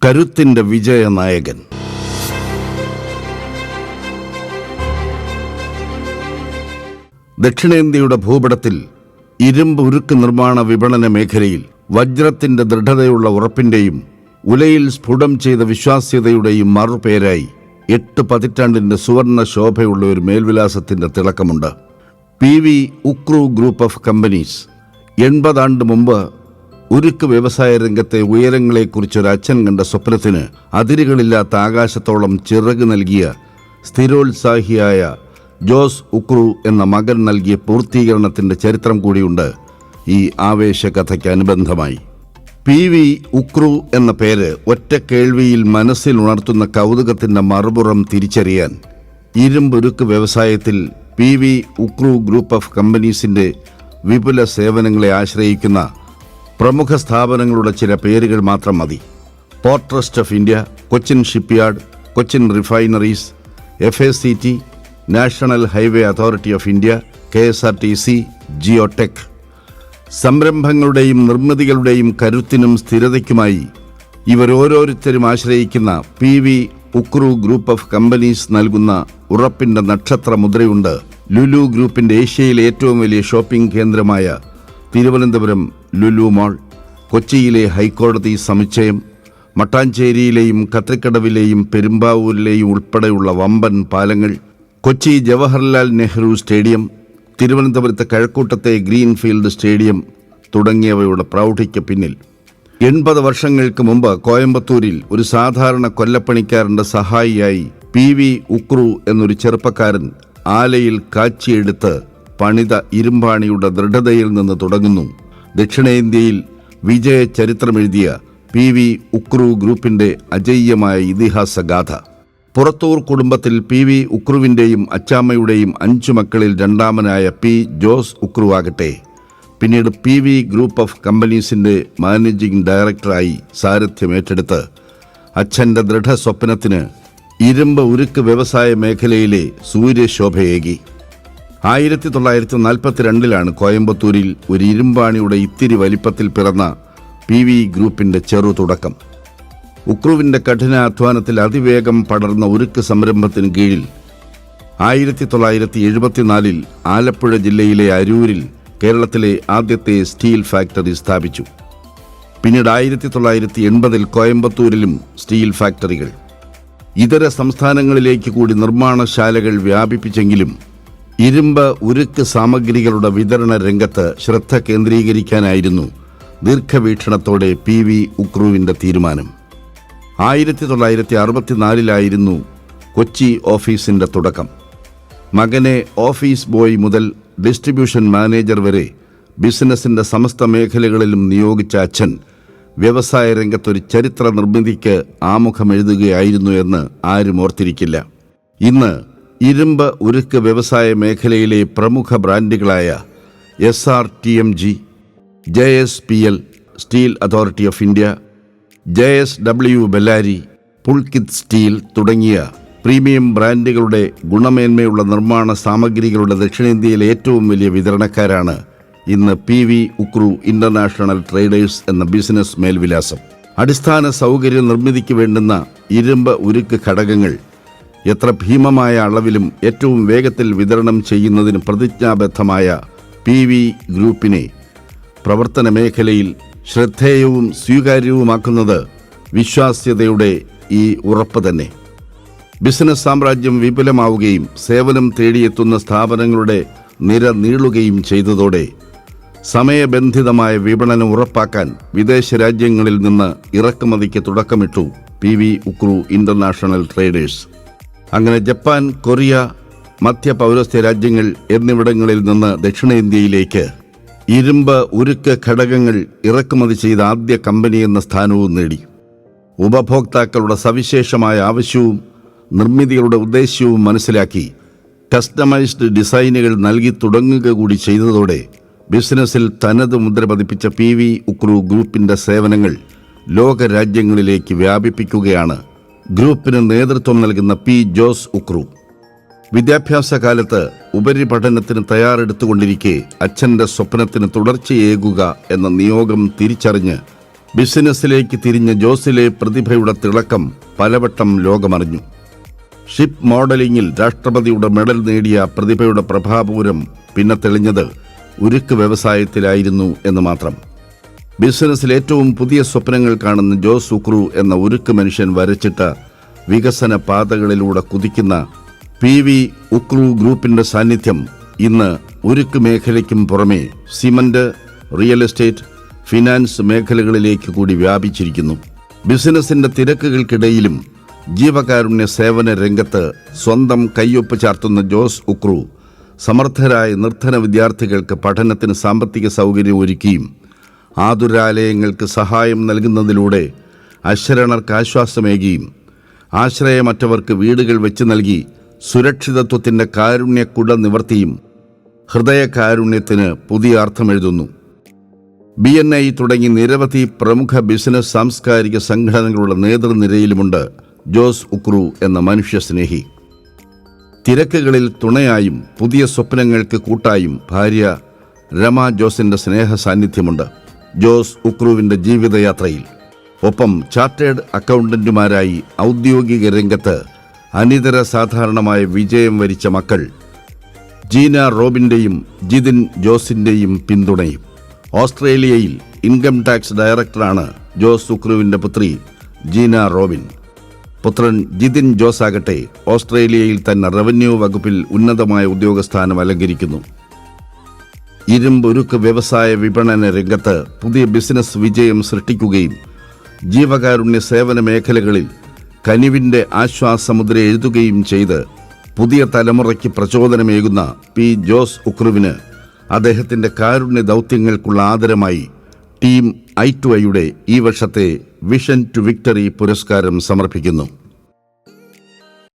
കരുത്തിന്റെ വിജയനായകൻ. ദക്ഷിണേന്ത്യയുടെ ഭൂപടത്തിൽ ഇരുമ്പ് ഉരുക്ക് നിർമ്മാണ വിപണന മേഖലയിൽ വജ്രത്തിന്റെ ദൃഢതയുള്ള ഉറപ്പിന്റെയും ഉലയിൽ സ്ഫുടം ചെയ്ത വിശ്വാസ്യതയുടെയും മറുപേരായി 8 പതിറ്റാണ്ടിന്റെ സുവർണ ശോഭയുള്ള ഒരു മേൽവിലാസത്തിന്റെ തിളക്കമുണ്ട്. PV Ukru group of companies. 80 ആണ്ട് മുമ്പ് ഉരുക്ക് വ്യവസായ രംഗത്തെ ഉയരങ്ങളെക്കുറിച്ചൊരു അച്ഛൻ കണ്ട സ്വപ്നത്തിന് അതിരുകളില്ലാത്ത ആകാശത്തോളം ചിറക് നൽകിയ സ്ഥിരോത്സാഹിയായ ജോസ് ഉക്രു എന്ന മകൻ നൽകിയ പൂർത്തീകരണത്തിന്റെ ചരിത്രം കൂടിയുണ്ട് ഈ ആവേശകഥയ്ക്ക് അനുബന്ധമായി. PV ഉക്രു എന്ന പേര് ഒറ്റ കേൾവിയിൽ മനസ്സിൽ ഉണർത്തുന്ന കൗതുകത്തിന്റെ മറുപുറം തിരിച്ചറിയാൻ ഇരുമ്പുരുക്ക് വ്യവസായത്തിൽ PV ഉക്രു ഗ്രൂപ്പ് ഓഫ് കമ്പനീസിന്റെ വിപുല സേവനങ്ങളെ ആശ്രയിക്കുന്ന പ്രമുഖ സ്ഥാപനങ്ങളുടെ ചില പേരുകൾ മാത്രം മതി. Port trust of India, Cochin shipyard, Cochin refineries, FACT, national highway authority of India, KSRTC, geotech. സംരംഭങ്ങളുടെയും നിർമ്മിതികളുടെയും കരുത്തിനും സ്ഥിരതയ്ക്കുമായി ഇവരോരോരുത്തരും ആശ്രയിക്കുന്ന PV Ukru group of companies നൽകുന്ന ഉറപ്പിന്റെ നക്ഷത്ര മുദ്രയുണ്ട് ലുലു ഗ്രൂപ്പിന്റെ ഏഷ്യയിലെ ഏറ്റവും വലിയ ഷോപ്പിംഗ് കേന്ദ്രമായ തിരുവനന്തപുരം ലുലു മാൾ, കൊച്ചിയിലെ ഹൈക്കോടതി സമുച്ചയം, മട്ടാഞ്ചേരിയിലെയും കത്രിക്കടവിലെയും പെരുമ്പാവൂരിലെയും ഉൾപ്പെടെയുള്ള വമ്പൻ പാലങ്ങൾ, കൊച്ചി ജവഹർലാൽ നെഹ്റു സ്റ്റേഡിയം, തിരുവനന്തപുരത്തെ കഴക്കൂട്ടത്തെ ഗ്രീൻഫീൽഡ് സ്റ്റേഡിയം തുടങ്ങിയവയുടെ പ്രൗഢിക്ക് പിന്നിൽ 80 വർഷങ്ങൾക്ക് മുമ്പ് കോയമ്പത്തൂരിൽ ഒരു സാധാരണ കൊല്ലപ്പണിക്കാരന്റെ സഹായിയായി PV ഉക്രു എന്നൊരു ചെറുപ്പക്കാരൻ ആലയിൽ കാച്ചിയെടുത്ത് പണിത ഇരുമ്പാണിയുടെ ദൃഢതയിൽ നിന്ന് തുടങ്ങുന്നു ദക്ഷിണേന്ത്യയിൽ വിജയ ചരിത്രമെഴുതിയ PV ഉക്രു ഗ്രൂപ്പിന്റെ അജയ്യമായ ഇതിഹാസഗാഥ. പുറത്തൂർ കുടുംബത്തിൽ PV ഉക്രുവിന്റെയും അച്ചാമ്മയുടെയും 5 മക്കളിൽ രണ്ടാമനായ P. ജോസ് ഉക്രു ആകട്ടെ പിന്നീട് PV ഗ്രൂപ്പ് ഓഫ് കമ്പനീസിന്റെ മാനേജിംഗ് ഡയറക്ടറായി സാരഥ്യമേറ്റെടുത്ത് അച്ഛന്റെ ദൃഢസ്വപ്നത്തിന് ഇരുമ്പ് ഉരുക്ക് വ്യവസായ മേഖലയിലെ സൂര്യശോഭയേകി. 1942 കോയമ്പത്തൂരിൽ ഒരു ഇരുമ്പാണിയുടെ ഇത്തിരി വലിപ്പത്തിൽ പിറന്ന PV ഗ്രൂപ്പിന്റെ ചെറു തുടക്കം. ഉക്രുവിന്റെ കഠിനാധ്വാനത്തിൽ അതിവേഗം പടർന്ന ഉരുക്ക് സംരംഭത്തിന് കീഴിൽ 1974 ആലപ്പുഴ ജില്ലയിലെ അരൂരിൽ കേരളത്തിലെ ആദ്യത്തെ സ്റ്റീൽ ഫാക്ടറി സ്ഥാപിച്ചു. പിന്നീട് 1980 കോയമ്പത്തൂരിലും സ്റ്റീൽ ഫാക്ടറികൾ. ഇതര സംസ്ഥാനങ്ങളിലേക്ക് കൂടി നിർമ്മാണശാലകൾ വ്യാപിപ്പിച്ചെങ്കിലും ഇരുമ്പ് ഉരുക്ക് സാമഗ്രികളുടെ വിതരണ രംഗത്ത് ശ്രദ്ധ കേന്ദ്രീകരിക്കാനായിരുന്നു ദീർഘവീക്ഷണത്തോടെ PV ഉക്രുവിന്റെ തീരുമാനം. 1964 കൊച്ചി ഓഫീസിന്റെ തുടക്കം. മകനെ ഓഫീസ് ബോയ് മുതൽ ഡിസ്ട്രിബ്യൂഷൻ മാനേജർ വരെ ബിസിനസിന്റെ സമസ്ത മേഖലകളിലും നിയോഗിച്ച അച്ഛൻ വ്യവസായ രംഗത്തൊരു ചരിത്ര നിർമ്മിതിക്ക് ആമുഖമെഴുതുകയായിരുന്നു എന്ന് ആരും ഓർത്തിരിക്കില്ല. ഇന്ന് ഇരുമ്പ് ഉരുക്ക് വ്യവസായ മേഖലയിലെ പ്രമുഖ ബ്രാൻഡുകളായ SRTMG, JSPL, steel authority of India, JSW Bellary, Pulkit steel തുടങ്ങിയ പ്രീമിയം ബ്രാൻഡുകളുടെ ഗുണമേന്മയുള്ള നിർമ്മാണ സാമഗ്രികളുടെ ദക്ഷിണേന്ത്യയിലെ ഏറ്റവും വലിയ വിതരണക്കാരാണ് ഇന്ന് PV ഉക്രു ഇന്റർനാഷണൽ ട്രേഡേഴ്സ് എന്ന ബിസിനസ് മേൽവിലാസം. അടിസ്ഥാന സൗകര്യ നിർമ്മിതിക്ക് വേണ്ടുന്ന ഇരുമ്പ് ഉരുക്ക് ഘടകങ്ങൾ എത്ര ഭീമമായ അളവിലും ഏറ്റവും വേഗത്തിൽ വിതരണം ചെയ്യുന്നതിന് പ്രതിജ്ഞാബദ്ധമായ PV ഗ്രൂപ്പിനെ പ്രവർത്തന മേഖലയിൽ ശ്രദ്ധേയവും സ്വീകാര്യവുമാക്കുന്നത് വിശ്വാസ്യതയുടെ ഈ ഉറപ്പ് തന്നെ. ബിസിനസ് സാമ്രാജ്യം വിപുലമാവുകയും സേവനം തേടിയെത്തുന്ന സ്ഥാപനങ്ങളുടെ നിര നീളുകയും ചെയ്തതോടെ സമയബന്ധിതമായ വിപണനം ഉറപ്പാക്കാൻ വിദേശ രാജ്യങ്ങളിൽ നിന്ന് ഇറക്കുമതിക്ക് തുടക്കമിട്ടു PV ഉക്രു ഇന്റർനാഷണൽ ട്രേഡേഴ്സ്. അങ്ങനെ ജപ്പാൻ, കൊറിയ, മധ്യ പൗരസ്ത്യ രാജ്യങ്ങൾ എന്നിവിടങ്ങളിൽ നിന്ന് ദക്ഷിണേന്ത്യയിലേക്ക് ഇരുമ്പ് ഉരുക്ക് ഘടകങ്ങൾ ഇറക്കുമതി ചെയ്ത ആദ്യ കമ്പനി എന്ന സ്ഥാനവും നേടി. ഉപഭോക്താക്കളുടെ സവിശേഷമായ ആവശ്യവും നിർമ്മിതികളുടെ ഉദ്ദേശ്യവും മനസ്സിലാക്കി കസ്റ്റമൈസ്ഡ് ഡിസൈനുകൾ നൽകി തുടങ്ങുക കൂടി ചെയ്തതോടെ ബിസിനസ്സിൽ തനത് മുദ്ര പതിപ്പിച്ച PV ഉക്രു ഗ്രൂപ്പിന്റെ സേവനങ്ങൾ ലോകരാജ്യങ്ങളിലേക്ക് വ്യാപിപ്പിക്കുകയാണ് ഗ്രൂപ്പിന് നേതൃത്വം നൽകുന്ന P. ജോസ് ഉക്രു. വിദ്യാഭ്യാസ കാലത്ത് ഉപരിപഠനത്തിന് തയ്യാറെടുത്തുകൊണ്ടിരിക്കെ അച്ഛൻ്റെ സ്വപ്നത്തിന് തുടർച്ചയേകുക എന്ന നിയോഗം തിരിച്ചറിഞ്ഞ് ബിസിനസ്സിലേക്ക് തിരിഞ്ഞ ജോസിലെ പ്രതിഭയുടെ തിളക്കം പലവട്ടം ലോകമറിഞ്ഞു. ഷിപ്പ് മോഡലിംഗിൽ രാഷ്ട്രപതിയുടെ മെഡൽ നേടിയ പ്രതിഭയുടെ പ്രഭാപൂരം പിന്നെ തെളിഞ്ഞത് ഉരുക്ക് വ്യവസായത്തിലായിരുന്നു എന്ന് മാത്രം. ബിസിനസ്സിൽ ഏറ്റവും പുതിയ സ്വപ്നങ്ങൾ കാണുന്ന ജോസ് ഉക്രു എന്ന ഉരുക്ക് മനുഷ്യൻ വരച്ചിട്ട വികസന പാതകളിലൂടെ കുതിക്കുന്ന PV ഉക്രു ഗ്രൂപ്പിന്റെ സാന്നിധ്യം ഇന്ന് ഉരുക്ക് മേഖലയ്ക്കും പുറമെ സിമന്റ്, റിയൽ എസ്റ്റേറ്റ്, ഫിനാൻസ് മേഖലകളിലേക്ക് കൂടി വ്യാപിച്ചിരിക്കുന്നു. ബിസിനസിന്റെ തിരക്കുകൾക്കിടയിലും ജീവകാരുണ്യ സേവന രംഗത്ത് സ്വന്തം കയ്യൊപ്പ് ചാർത്തുന്ന ജോസ് ഉക്രു സമർത്ഥരായ നിർധന വിദ്യാർത്ഥികൾക്ക് പഠനത്തിന് സാമ്പത്തിക സൗകര്യം ഒരുക്കിയും ആതുരാലയങ്ങൾക്ക് സഹായം നൽകുന്നതിലൂടെ അശരണർക്ക് ആശ്വാസമേകിയും ആശ്രയമറ്റവർക്ക് വീടുകൾ വെച്ച് നൽകി സുരക്ഷിതത്വത്തിൻ്റെ കാരുണ്യക്കുട നിവർത്തിയും ഹൃദയകാരുണ്യത്തിന് പുതിയ അർത്ഥമെഴുതുന്നു. BNI തുടങ്ങി നിരവധി പ്രമുഖ ബിസിനസ് സാംസ്കാരിക സംഘടനകളുടെ നേതൃനിരയിലുമുണ്ട് ജോസ് ഉക്രു എന്ന മനുഷ്യസ്നേഹി. തിരക്കുകളിൽ തുണയായും പുതിയ സ്വപ്നങ്ങൾക്ക് കൂട്ടായും ഭാര്യ രമ ജോസിന്റെ സ്നേഹ സാന്നിധ്യമുണ്ട് ജോസ് ഉക്രുവിന്റെ ജീവിതയാത്രയിൽ. ഒപ്പം ചാർട്ടേഡ് അക്കൗണ്ടന്റുമാരായി ഔദ്യോഗിക രംഗത്ത് അനിതര സാധാരണമായ വിജയം വരിച്ച മക്കൾ ജീന റോബിന്റെയും ജിതിൻ ജോസിന്റെയും പിന്തുണയും. ഓസ്ട്രേലിയയിൽ ഇൻകം ടാക്സ് ഡയറക്ടറാണ് ജോസ് ഉക്രുവിന്റെ പുത്രി ജീന റോബിൻ. പുത്രൻ ജിതിൻ ജോസ് ആകട്ടെ ഓസ്ട്രേലിയയിൽ തന്നെ റവന്യൂ വകുപ്പിൽ ഉന്നതമായ ഉദ്യോഗസ്ഥാനം അലങ്കരിക്കുന്നു. ഇരുമ്പുരുക്ക് വ്യവസായ വിപണന രംഗത്ത് പുതിയ ബിസിനസ് വിജയം സൃഷ്ടിക്കുകയും ജീവകാരുണ്യ സേവന മേഖലകളിൽ കനിവിൻ്റെ ആശ്വാസമുദ്ര എഴുതുകയും ചെയ്ത് പുതിയ തലമുറയ്ക്ക് പ്രചോദനമേകുന്ന ജോസ് ഉക്രുവിന് അദ്ദേഹത്തിൻ്റെ കാരുണ്യ ദൗത്യങ്ങൾക്കുള്ള ആദരമായി ടീം I2I യുടെ ഈ വർഷത്തെ വിഷൻ ടു വിക്ടറി പുരസ്കാരം സമർപ്പിക്കുന്നു.